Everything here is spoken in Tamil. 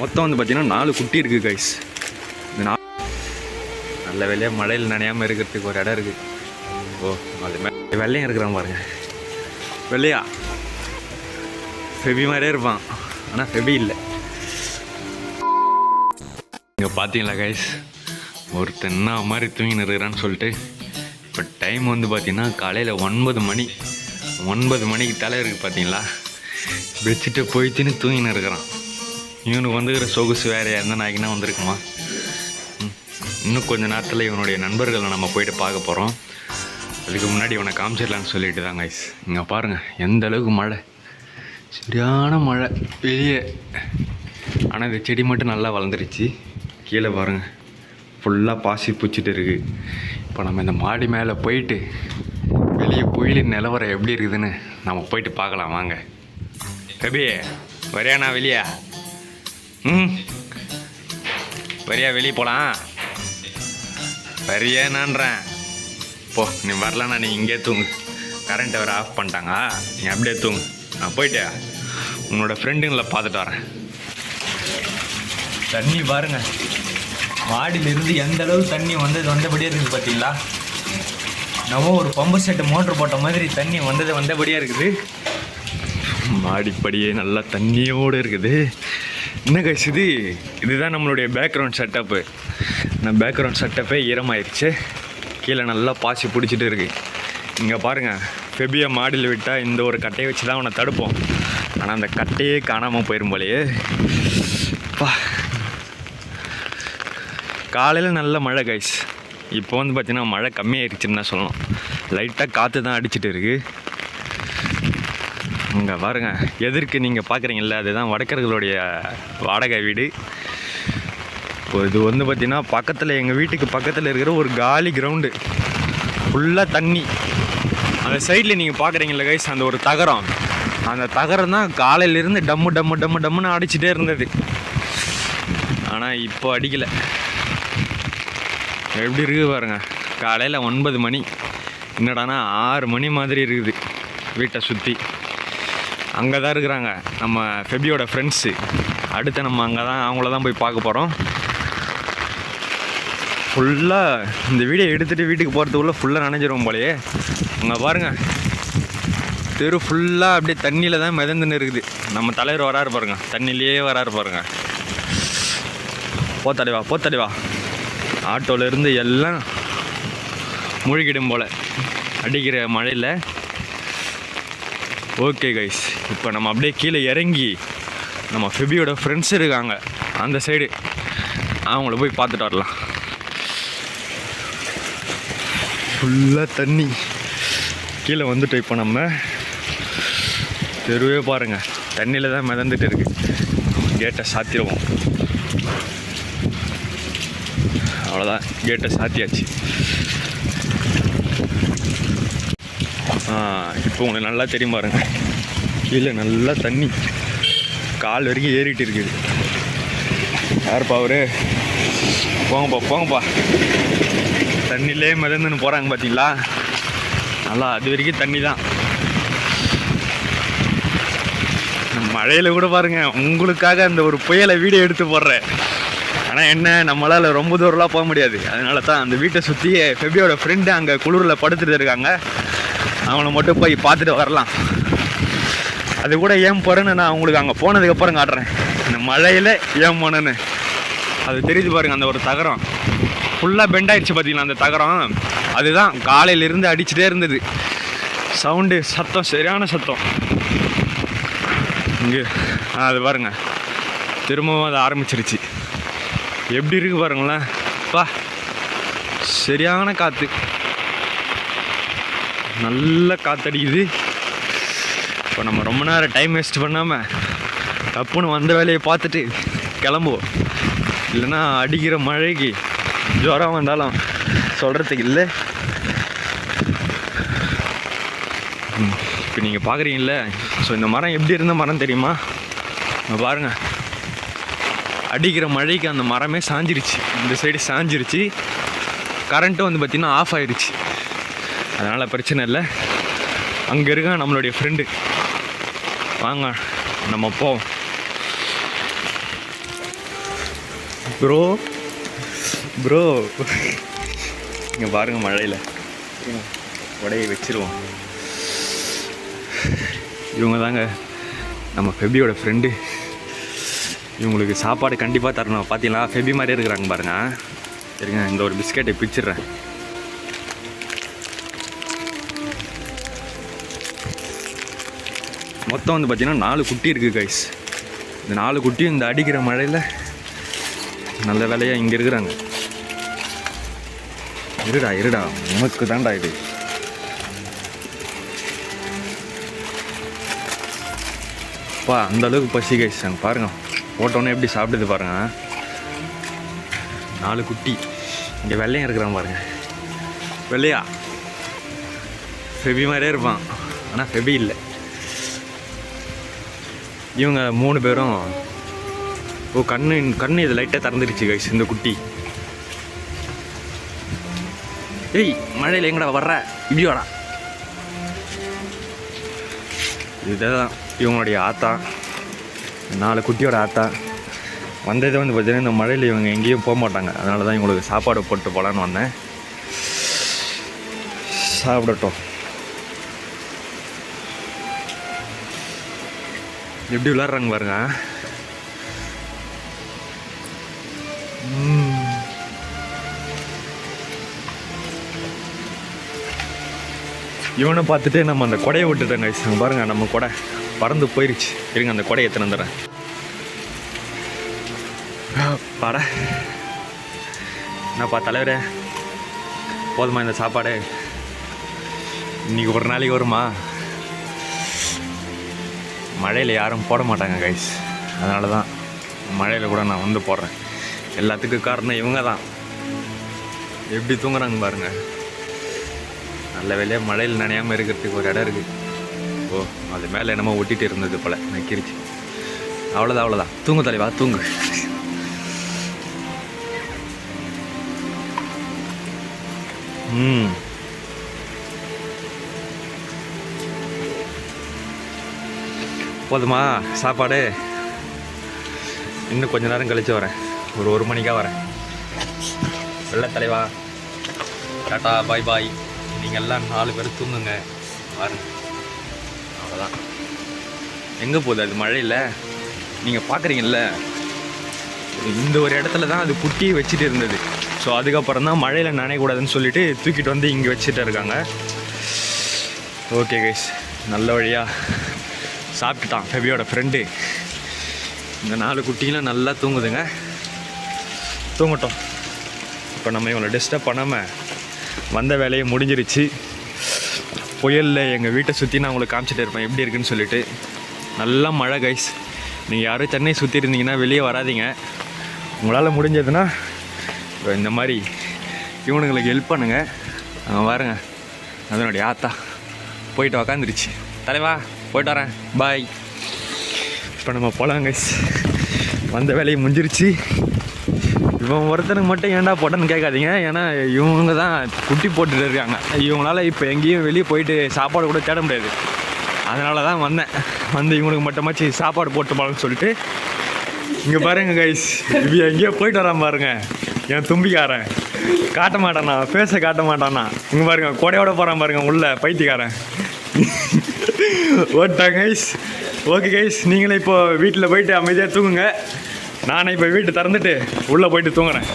மொத்தம் வந்து பார்த்திங்கன்னா 4 குட்டி இருக்குது கைஸ். இந்த நல்ல வேலையாக மழையில் நனையாமல் இருக்கிறதுக்கு ஒரு இடம் இருக்குது. ஓ அது வெள்ளையும் இருக்கிறான் பாருங்க. வெள்ளையா ஃபெபி மாதிரியே இருப்பான், ஆனால் ஃபெபி இல்லை. இங்கே பார்த்தீங்களா கைஸ், ஒருத்தன் என்ன மாதிரி தூங்கின்னு இருக்கிறான்னு சொல்லிட்டு. இப்போ டைம் வந்து பார்த்திங்கன்னா காலையில் 9 மணி. 9 மணிக்கு தலை இருக்குது பார்த்தீங்களா. பெட்ஷீட்டை போய்த்துன்னு தூங்கின்னு இருக்கிறான். இவனுக்கு வந்துக்கிற சொகுசு வேறு எந்த நாய்க்குன்னா வந்திருக்குமா. இன்னும் கொஞ்சம் நேரத்தில் இவனுடைய நண்பர்களை நம்ம போயிட்டு பார்க்க போகிறோம். அதுக்கு முன்னாடி இவனை காமிச்சிடலான்னு சொல்லிட்டு தான் கைஸ். இங்கே பாருங்கள் எந்த அளவுக்கு மழை, சரியான மழை வெளியே. ஆனால் இந்த செடி மட்டும் நல்லா வளர்ந்துருச்சு. கீழே பாருங்கள் ஃபுல்லாக பாசி பூச்சிட்டு இருக்குது. இப்போ நம்ம இந்த மாடி மேலே போயிட்டு வெளியே புயலின் நிலவரம் எப்படி இருக்குதுன்னு நம்ம போயிட்டு பார்க்கலாம் வாங்க. கபி வரியாண்ணா வெளியா? வரியா வெளியே போகலாம்? வரியானான்றேன். போ, நீ வரலண்ணா நீ இங்கே தூங்கு. கரண்ட்டை வேறு ஆஃப் பண்ணிட்டாங்க, நீ அப்படியே தூங்கு. நான் போயிட்டே உன்னோட ஃப்ரெண்டுங்களை பார்த்துட்டு வரேன். தண்ணி பாருங்கள் மாடியிலிருந்து எந்த அளவு தண்ணி வந்தபடியே இருக்குது பார்த்தீங்களா. நம்ம ஒரு பம்பு செட்டு மோட்ரு போட்ட மாதிரி தண்ணி வந்தபடியாக இருக்குது. மாடிப்படியே நல்லா தண்ணியோடு இருக்குது. என்ன கைஸ் இதுதான் நம்மளுடைய பேக்ரவுண்ட் செட்டப்பு. இந்த பேக்ரவுண்ட் செட்டப்பே ஈரமாயிருச்சு. கீழே நல்லா பாசி பிடிச்சிட்டு இருக்குது. இங்கே பாருங்கள், ஃபெபியை மாடியில் விட்டால் இந்த ஒரு கட்டையை வச்சு தான் அவனை தடுப்போம். ஆனால் அந்த கட்டையே காணாமல் போயிடும் போலையே. காலையில் நல்ல மழை கைஸ். இப்போ வந்து பார்த்திங்கன்னா மழை கம்மியாயிருச்சுன்னு தான் சொல்லணும். லைட்டாக காற்று தான் அடிச்சுட்டு இருக்குது. இங்கே பாருங்கள் எதற்கு நீங்கள் பார்க்குறீங்கள, அதுதான் வடக்கர்களுடைய வாடகை வீடு. இப்போ இது வந்து பார்த்திங்கன்னா பக்கத்தில் எங்கள் வீட்டுக்கு பக்கத்தில் இருக்கிற ஒரு காலி கிரவுண்டு ஃபுல்லாக தண்ணி. அந்த சைடில் நீங்கள் பார்க்குறீங்கள கைஸ், அந்த ஒரு தகரம், அந்த தகரம் தான் காலையிலேருந்து டம்முன்னு அடிச்சுட்டே இருந்தது. ஆனால் இப்போ அடிக்கலை. எப்படி இருக்குது பாருங்கள். காலையில் 9 மணி, என்னடானா 6 மணி மாதிரி இருக்குது. வீட்டை சுற்றி அங்கே தான் இருக்கிறாங்க நம்ம ஃபெபியோட ஃப்ரெண்ட்ஸு. அடுத்து நம்ம அங்கே தான் அவங்கள தான் போய் பார்க்க போகிறோம். ஃபுல்லாக இந்த வீடியோ எடுத்துகிட்டு வீட்டுக்கு போகிறதுக்குள்ளே ஃபுல்லாக நனைஞ்சிரும் போலையே. அங்கே பாருங்கள் தெரு ஃபுல்லாக அப்படியே தண்ணியில் தான் மிதந்துன்னு இருக்குது. நம்ம தலைவர் வராரு பாருங்கள், தண்ணியிலே வராரு பாருங்கள். போத்தலைவா ஆட்டோலேருந்து எல்லாம் மூழ்கிடும் போல் அடிக்கிற மழையில். ஓகே கைஸ், இப்போ நம்ம அப்படியே கீழே இறங்கி நம்ம ஃபெபியோட ஃப்ரெண்ட்ஸ் இருக்காங்க அந்த சைடு, அவங்கள போய் பார்த்துட்டு வரலாம். ஃபுல்லாக தண்ணி கீழே வந்துட்டு இப்போ நம்ம தெருவே பாருங்கள் தண்ணியில் தான் மிதந்துட்டு இருக்குது. கேட்டை சாத்திடுவோம். அவ்வளோதான், கேட்டை சாத்தியாச்சு. இப்போ உங்களுக்கு நல்லா தெரியும் பாருங்கள், கீழே நல்லா தண்ணி கால் வரைக்கும் ஏறிட்டு இருக்குது. யாருப்பா அவரு? போங்கப்பா. தண்ணிலே மிதந்துன்னு போகிறாங்க பார்த்தீங்களா. நல்லா அது வரைக்கும் தண்ணி தான். மழையில் கூட பாருங்கள் உங்களுக்காக அந்த ஒரு புயலை வீடியோ எடுத்து போடுறேன். ஆனால் என்ன, நம்மளால் ரொம்ப தூரம்லாம் போக முடியாது. அதனால தான் அந்த வீட்டை சுற்றி ஃபெபியோட ஃப்ரெண்டு அங்கே குளிரில் படுத்துட்டு இருக்காங்க. அவனை மட்டும் போய் பார்த்துட்டு வரலாம். அது கூட ஏன் போகிறேன்னு நான் உங்களுக்கு அங்கே போனதுக்கப்புறம் காட்டுறேன். இந்த மழையில் ஏன் போனேன்னு அது தெரியுது பாருங்கள். அந்த ஒரு தகரம் ஃபுல்லாக பெண்ட் ஆகிடுச்சு பார்த்தீங்களா. அந்த தகரம் அதுதான் காலையிலேருந்து அடிச்சுட்டே இருந்தது. சத்தம் சரியான சத்தம். இங்கே அது பாருங்கள் திரும்பவும் அது ஆரம்பிச்சிருச்சு. எப்படி இருக்குது பாருங்களேன். சரியான காற்று, நல்ல காற்றடிக்குது. இப்போ நம்ம ரொம்ப நேரம் டைம் வேஸ்ட் பண்ணாமல் தப்புன்னு வந்த வேலையை பார்த்துட்டு கிளம்புவோம். இல்லைன்னா அடிக்கிற மழைக்கு ஜுரம் வந்தாலும் சொல்கிறதுக்கு இல்லை. இப்போ நீங்கள் பார்க்குறீங்கள, ஸோ இந்த மரம் எப்படி இருந்த மரம் தெரியுமா? பாருங்கள் அடிக்கிற மழைக்கு அந்த மரமே சாஞ்சிருச்சு. இந்த சைடு சாஞ்சிருச்சு. கரண்ட்டும் வந்து பார்த்திங்கன்னா ஆஃப் ஆகிடுச்சு. அதனால் பிரச்சனை இல்லை. அங்கே இருக்க நம்மளுடைய ஃப்ரெண்டு, வாங்க நம்ம போவோம். ப்ரோ ப்ரோ இங்கே பாருங்கள் மழையில் உடையை வச்சிருவோம். இவங்க தாங்க நம்ம ஃபெபியோட ஃப்ரெண்டு. இவங்களுக்கு சாப்பாடு கண்டிப்பாக தரணும். பார்த்தீங்களா ஃபெபி மாதிரியே இருக்கிறாங்க பாருங்க. சரிங்க, இந்த ஒரு பிஸ்கெட்டை பிச்சிடுறேன். மொத்தம் வந்து பார்த்திங்கன்னா 4 குட்டி இருக்குது கைஸ். இந்த 4 குட்டியும் இந்த அடிக்கிற மழையில் நல்ல வேலையாக இங்கே இருக்கிறாங்க. இருடா உனக்கு தான்டா இது. அப்பா அந்தளவுக்கு பசி கைஸ். அங்கே பாருங்கள் போட்டோன்னே எப்படி சாப்பிடுது பாருங்கள். 4 குட்டி. இங்கே வெள்ளையும் இருக்கிறான் பாருங்கள். வெள்ளையா ஃபெபி மாதிரியே இருப்பான், ஆனால் ஃபெபி இல்லை. இவங்க 3 பேரும் கண்ணு இது லைட்டாக திறந்துருச்சு கைஸ். இந்த குட்டி ஏய் மழையில் எங்கடா வர்ற இப்படியோடா. இதுதான் இவங்களுடைய ஆத்தா, 4 குட்டியோட ஆத்தா. வந்தது வந்து பார்த்தீங்கன்னா இந்த மழையில் இவங்க எங்கேயும் போக மாட்டாங்க. அதனால தான் இவங்களுக்கு சாப்பாடு போட்டு போகலான்னு வந்தேன். சாப்பிடட்டும். எப்படி விளாட்றாங்க பாருங்க. இவனை பார்த்துட்டு நம்ம அந்த கொடையை விட்டுட்டோங்க. பாருங்க நம்ம கொடை பறந்து போயிருச்சு. இருங்க அந்த கொடையை எத்தனை வந்துடுறேன். பாடா என்னப்பா தலைவரே, போதுமா இந்த சாப்பாடு? இன்றைக்கி ஒரு நாளைக்கு வருமா? மழையில் யாரும் போட மாட்டாங்க கைஸ். அதனால தான் மழையில் கூட நான் வந்து போடுறேன். எல்லாத்துக்கும் காரணம் இவங்க தான். எப்படி தூங்குறாங்க பாருங்கள். நல்ல வேலையாக மழையில் நனையாமல் இருக்கிறதுக்கு ஒரு இடம் இருக்குது. ஓ அது மேலே என்னமோ ஒட்டிகிட்டு இருந்தது போல் நக்கிருச்சு. அவ்வளோதான். தூங்கு தலைவா தூங்கு. போதுமா சாப்பாடு? இன்னும் கொஞ்ச நேரம் கழித்து வரேன். ஒரு 1 மணிக்காக வரேன். வெள்ளை தலைவா டாட்டா பாய் பாய். நீங்கள் எல்லாம் 4 பேர் தூங்குங்க பாருங்க. அவ்வளோதான். எங்கே போகுது அது மழையில்? நீங்கள் பார்க்குறீங்கல்ல, இந்த ஒரு இடத்துல தான் அது குட்டி வச்சுட்டு இருந்தது. ஸோ அதுக்கப்புறம் தான் மழையில் நனையக்கூடாதுன்னு சொல்லிட்டு தூக்கிட்டு வந்து இங்கே வச்சுட்டு இருக்காங்க. ஓகே கைஸ், நல்ல வழியாக சாப்பிட்டுட்டான் ஃபெபியோட ஃப்ரெண்டு. இந்த 4 குட்டிகளும் நல்லா தூங்குதுங்க. தூங்கட்டும். இப்போ நம்ம இவங்களை டிஸ்டர்ப் பண்ணாமல் வந்த வேலையை முடிஞ்சிருச்சு. புயலில் எங்கள் வீட்டை சுற்றி நான் உங்களுக்கு காமிச்சிட்டு இருப்பேன் எப்படி இருக்குன்னு சொல்லிட்டு. நல்லா மழை கைஸ். நீங்கள் யாரும் சென்னை சுற்றி இருந்தீங்கன்னா வெளியே வராதிங்க. உங்களால் முடிஞ்சதுன்னா இந்த மாதிரி இவனுங்களுக்கு ஹெல்ப் பண்ணுங்கள். பாருங்க அதனுடைய ஆத்தா போயிட்டு உக்காந்துருச்சு. தலைவா போயிட்டு வரேன் பாய். இப்போ நம்ம போகலாம் கைஸ். வந்த வேலையை முடிஞ்சிருச்சு. இவன் ஒருத்தனுக்கு மட்டும் ஏன்டா போட்டேன்னு கேட்காதீங்க. ஏன்னா இவங்க தான் குட்டி போட்டுட்டு இருக்காங்க. இவங்களால இப்போ எங்கேயும் வெளியே போயிட்டு சாப்பாடு கூட தேட முடியாது. அதனால தான் வந்தேன். இவனுக்கு மட்டுமாச்சு சாப்பாடு போட்டு போகலான்னு சொல்லிட்டு. இங்கே பாருங்க கைஸ், இப்போ எங்கேயோ போயிட்டு வரான் பாருங்க. என் தும்பிக்காரன் காட்ட மாட்டானா, ஃபேஸை காட்ட மாட்டானா. இங்கே பாருங்க கொடையோட போகிறான் பாருங்க உள்ள பைத்தியக்காரன். ஓட்டாங்க கைஸ். ஓகே கைஸ், நீங்களே இப்போ வீட்டில் போயிட்டு அமைதியாக தூங்குங்க. நானே இப்போ வீட்டை திறந்துட்டு உள்ளே போயிட்டு தூங்குறேன்.